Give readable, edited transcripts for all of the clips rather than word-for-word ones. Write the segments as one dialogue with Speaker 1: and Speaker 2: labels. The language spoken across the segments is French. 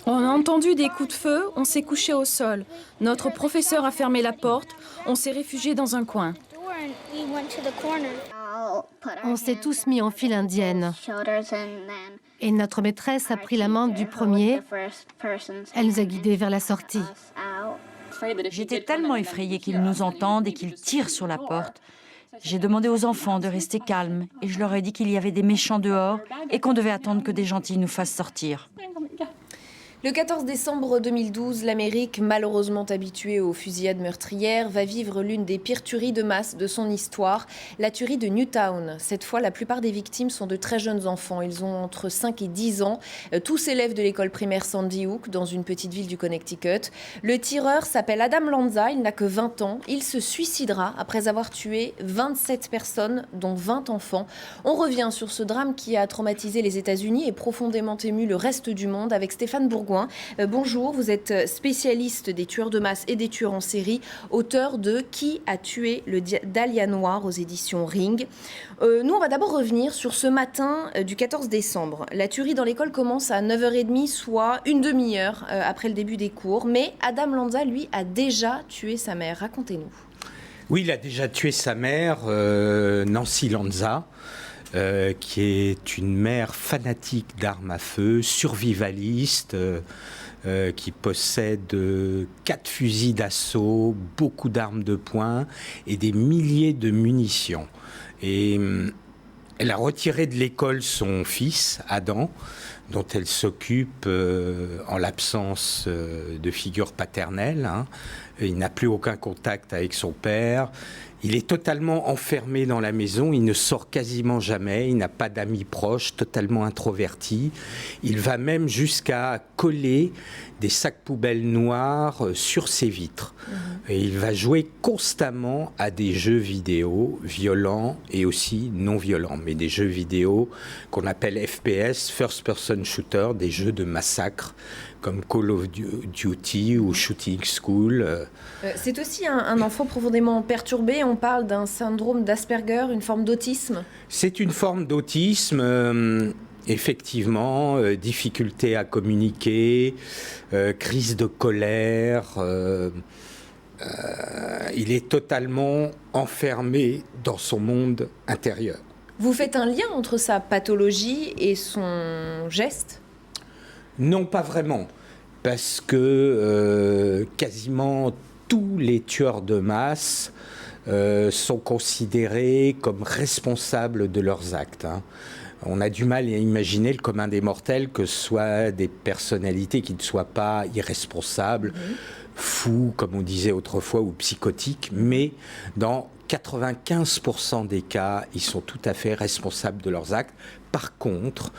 Speaker 1: On a entendu des coups de feu, on s'est couché au sol. Notre professeur a fermé la porte, on s'est réfugié dans un coin.
Speaker 2: On s'est tous mis en file indienne. Et notre maîtresse a pris la main du premier. Elle nous a guidés vers la sortie.
Speaker 3: J'étais tellement effrayée qu'ils nous entendent et qu'ils tirent sur la porte. J'ai demandé aux enfants de rester calmes et je leur ai dit qu'il y avait des méchants dehors et qu'on devait attendre que des gentils nous fassent sortir.
Speaker 4: Le 14 décembre 2012, l'Amérique, malheureusement habituée aux fusillades meurtrières, va vivre l'une des pires tueries de masse de son histoire, la tuerie de Newtown. Cette fois, la plupart des victimes sont de très jeunes enfants. Ils ont entre 5 et 10 ans. Tous élèves de l'école primaire Sandy Hook, dans une petite ville du Connecticut. Le tireur s'appelle Adam Lanza, il n'a que 20 ans. Il se suicidera après avoir tué 27 personnes, dont 20 enfants. On revient sur ce drame qui a traumatisé les États-Unis et profondément ému le reste du monde avec Stéphane Bourgoin. Bonjour, vous êtes spécialiste des tueurs de masse et des tueurs en série, auteur de Qui a tué le Dahlia Noir aux éditions Ring. Nous, on va d'abord revenir sur ce matin du 14 décembre. La tuerie dans l'école commence à 9h30, soit une demi-heure après le début des cours. Mais Adam Lanza, lui, a déjà tué sa mère. Racontez-nous.
Speaker 5: Oui, il a déjà tué sa mère, Nancy Lanza. Qui est une mère fanatique d'armes à feu, survivaliste, qui possède 4 fusils d'assaut, beaucoup d'armes de poing et des milliers de munitions. Et elle a retiré de l'école son fils, Adam, dont elle s'occupe en l'absence de figure paternelle. Il n'a plus aucun contact avec son père. Il est totalement enfermé dans la maison, il ne sort quasiment jamais, il n'a pas d'amis proches, totalement introverti. Il va même jusqu'à coller des sacs poubelles noirs sur ses vitres. Et il va jouer constamment à des jeux vidéo violents et aussi non violents, mais des jeux vidéo qu'on appelle FPS, First Person Shooter, des jeux de massacre comme Call of Duty ou Shooting School.
Speaker 4: C'est aussi un enfant profondément perturbé. On parle d'un syndrome d'Asperger, une forme d'autisme.
Speaker 5: C'est une forme d'autisme, effectivement, difficulté à communiquer, crise de colère. Il est totalement enfermé dans son monde intérieur.
Speaker 4: Vous faites un lien entre sa pathologie et son geste ?
Speaker 5: Non, pas vraiment, parce que quasiment tous les tueurs de masse sont considérés comme responsables de leurs actes. On a du mal à imaginer le commun des mortels que ce soit des personnalités qui ne soient pas irresponsables, fous, comme on disait autrefois, ou psychotiques, mais dans 95% des cas, ils sont tout à fait responsables de leurs actes. Par contre,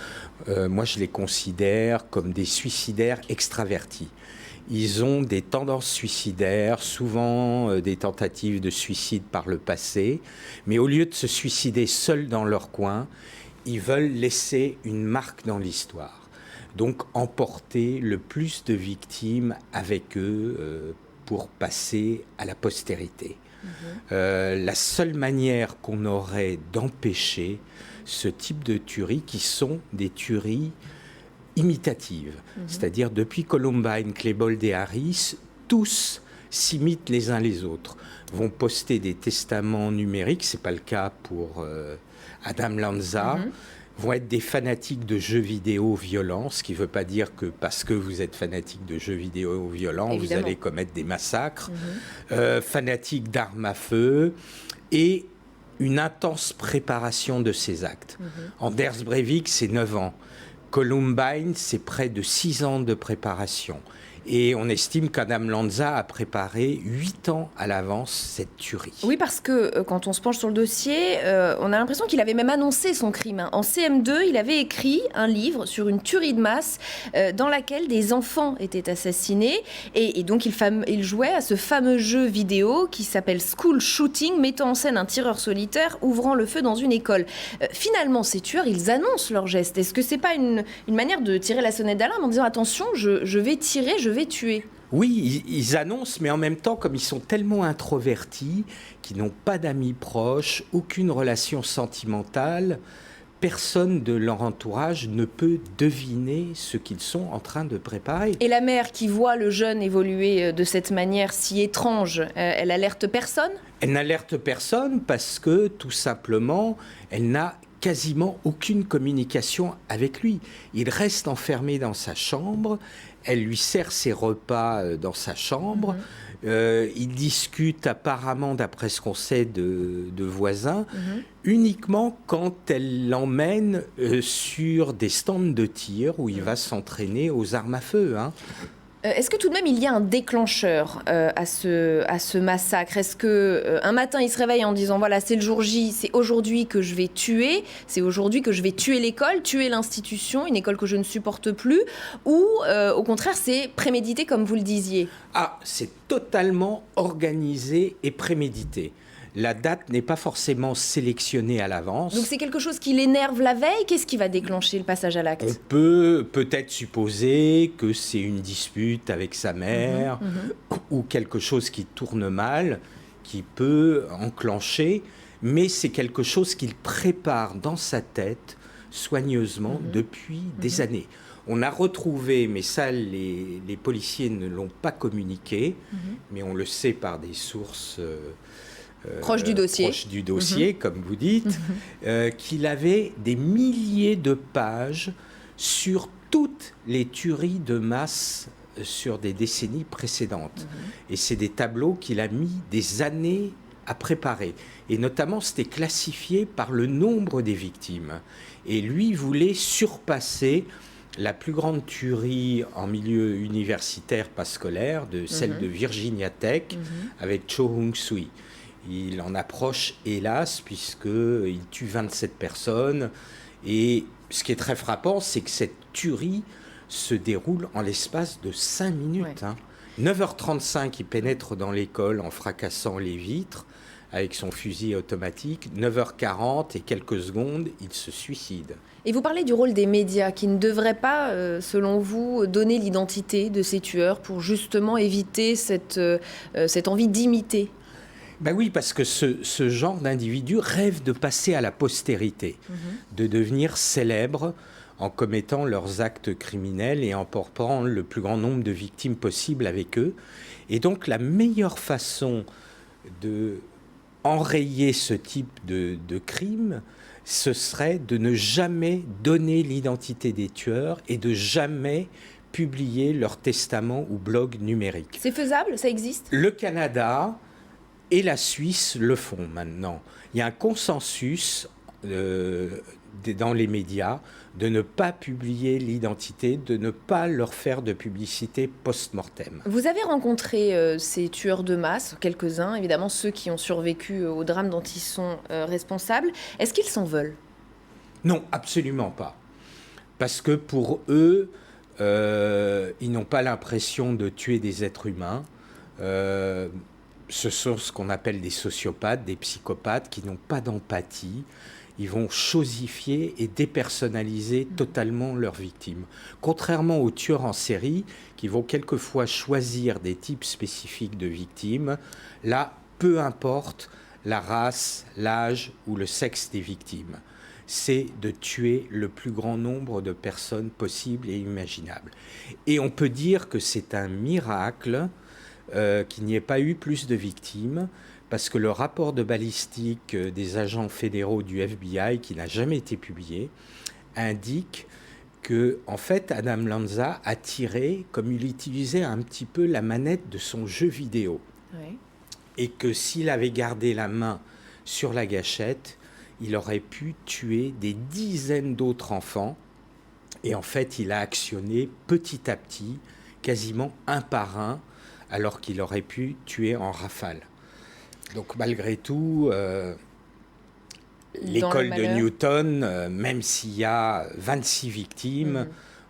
Speaker 5: moi je les considère comme des suicidaires extravertis. Ils ont des tendances suicidaires, souvent des tentatives de suicide par le passé, mais au lieu de se suicider seuls dans leur coin, ils veulent laisser une marque dans l'histoire. Donc emporter le plus de victimes avec eux pour passer à la postérité. La seule manière qu'on aurait d'empêcher ce type de tueries qui sont des tueries imitatives. C'est-à-dire depuis Columbine, Klebold et Harris, tous s'imitent les uns les autres. Vont poster des testaments numériques, c'est pas le cas pour Adam Lanza. Vont être des fanatiques de jeux vidéo violents, ce qui ne veut pas dire que parce que vous êtes fanatique de jeux vidéo violents, évidemment, vous allez commettre des massacres. Fanatiques d'armes à feu et une intense préparation de ces actes. Anders Breivik, c'est 9 ans. Columbine, c'est près de 6 ans de préparation. Et on estime qu'Adam Lanza a préparé 8 ans à l'avance cette tuerie.
Speaker 4: Oui, parce que quand on se penche sur le dossier, on a l'impression qu'il avait même annoncé son crime. En CM2, il avait écrit un livre sur une tuerie de masse dans laquelle des enfants étaient assassinés. Et donc, il jouait à ce fameux jeu vidéo qui s'appelle School Shooting, mettant en scène un tireur solitaire ouvrant le feu dans une école. Finalement, ces tueurs, ils annoncent leur geste. Est-ce que c'est pas une manière de tirer la sonnette d'alarme en disant « Attention, je vais tirer, je vais tuer ».
Speaker 5: Oui, ils annoncent, mais en même temps, comme ils sont tellement introvertis, qu'ils n'ont pas d'amis proches, aucune relation sentimentale, personne de leur entourage ne peut deviner ce qu'ils sont en train de préparer.
Speaker 4: Et la mère qui voit le jeune évoluer de cette manière si étrange, elle alerte personne ?
Speaker 5: Elle n'alerte personne parce que, tout simplement, elle n'a quasiment aucune communication avec lui. Il reste enfermé dans sa chambre, elle lui sert ses repas dans sa chambre, il discute apparemment, d'après ce qu'on sait, de voisins, uniquement quand elle l'emmène sur des stands de tir où il va s'entraîner aux armes à feu.
Speaker 4: Est-ce que tout de même il y a un déclencheur à ce massacre ? Est-ce qu'un matin il se réveille en disant voilà, c'est le jour J, c'est aujourd'hui que je vais tuer, c'est aujourd'hui que je vais tuer l'école, tuer l'institution, une école que je ne supporte plus, ou au contraire c'est prémédité comme vous le disiez ?
Speaker 5: Ah, c'est totalement organisé et prémédité. La date n'est pas forcément sélectionnée à l'avance.
Speaker 4: Donc c'est quelque chose qui l'énerve la veille ? Qu'est-ce qui va déclencher le passage à l'acte ?
Speaker 5: On peut peut-être supposer que c'est une dispute avec sa mère ou quelque chose qui tourne mal, qui peut enclencher, mais c'est quelque chose qu'il prépare dans sa tête soigneusement depuis des années. On a retrouvé, mais ça les policiers ne l'ont pas communiqué, mais on le sait par des sources...
Speaker 4: proche du dossier,
Speaker 5: comme vous dites, qu'il avait des milliers de pages sur toutes les tueries de masse sur des décennies précédentes. Et c'est des tableaux qu'il a mis des années à préparer. Et notamment, c'était classifié par le nombre des victimes. Et lui voulait surpasser la plus grande tuerie en milieu universitaire, pas scolaire, de celle de Virginia Tech, avec Cho Hung-sui. Il en approche, hélas, puisqu'il tue 27 personnes. Et ce qui est très frappant, c'est que cette tuerie se déroule en l'espace de 5 minutes. 9h35, il pénètre dans l'école en fracassant les vitres avec son fusil automatique. 9h40 et quelques secondes, il se suicide.
Speaker 4: Et vous parlez du rôle des médias qui ne devraient pas, selon vous, donner l'identité de ces tueurs pour justement éviter cette envie d'imiter.
Speaker 5: Ben oui, parce que ce genre d'individus rêve de passer à la postérité, de devenir célèbres en commettant leurs actes criminels et en portant le plus grand nombre de victimes possible avec eux. Et donc la meilleure façon de enrayer ce type de crime, ce serait de ne jamais donner l'identité des tueurs et de jamais publier leur testament ou blog numérique.
Speaker 4: C'est faisable ? Ça existe ?
Speaker 5: Le Canada et la Suisse le font maintenant. Il y a un consensus dans les médias de ne pas publier l'identité, de ne pas leur faire de publicité post-mortem.
Speaker 4: Vous avez rencontré ces tueurs de masse, quelques-uns, évidemment ceux qui ont survécu au drame dont ils sont responsables. Est-ce qu'ils s'en veulent ?
Speaker 5: Non, absolument pas. Parce que pour eux, ils n'ont pas l'impression de tuer des êtres humains. Ce sont ce qu'on appelle des sociopathes, des psychopathes qui n'ont pas d'empathie. Ils vont chosifier et dépersonnaliser totalement leurs victimes. Contrairement aux tueurs en série qui vont quelquefois choisir des types spécifiques de victimes, là, peu importe la race, l'âge ou le sexe des victimes. C'est de tuer le plus grand nombre de personnes possible et imaginables. Et on peut dire que c'est un miracle qu'il n'y ait pas eu plus de victimes, parce que le rapport de balistique des agents fédéraux du FBI, qui n'a jamais été publié, indique que, en fait, Adam Lanza a tiré comme il utilisait un petit peu la manette de son jeu vidéo. Oui. Et que s'il avait gardé la main sur la gâchette, il aurait pu tuer des dizaines d'autres enfants. Et en fait, il a actionné petit à petit, quasiment un par un, alors qu'il aurait pu tuer en rafale. Donc malgré tout, l'école de Newton, même s'il y a 26 victimes,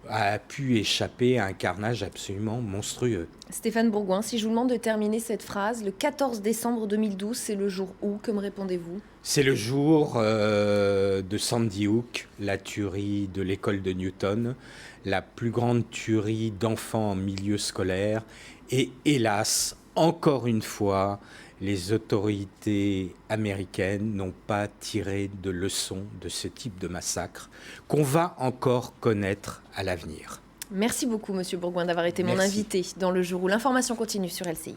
Speaker 5: a pu échapper à un carnage absolument monstrueux.
Speaker 4: Stéphane Bourgoin, si je vous demande de terminer cette phrase, le 14 décembre 2012, c'est le jour où ? Que me répondez-vous ?
Speaker 5: C'est le jour de Sandy Hook, la tuerie de l'école de Newton, la plus grande tuerie d'enfants en milieu scolaire. Et hélas, encore une fois, les autorités américaines n'ont pas tiré de leçons de ce type de massacre qu'on va encore connaître à l'avenir.
Speaker 4: Merci beaucoup, Monsieur Bourgoin, d'avoir été mon invité dans Le Jour où l'information continue sur LCI.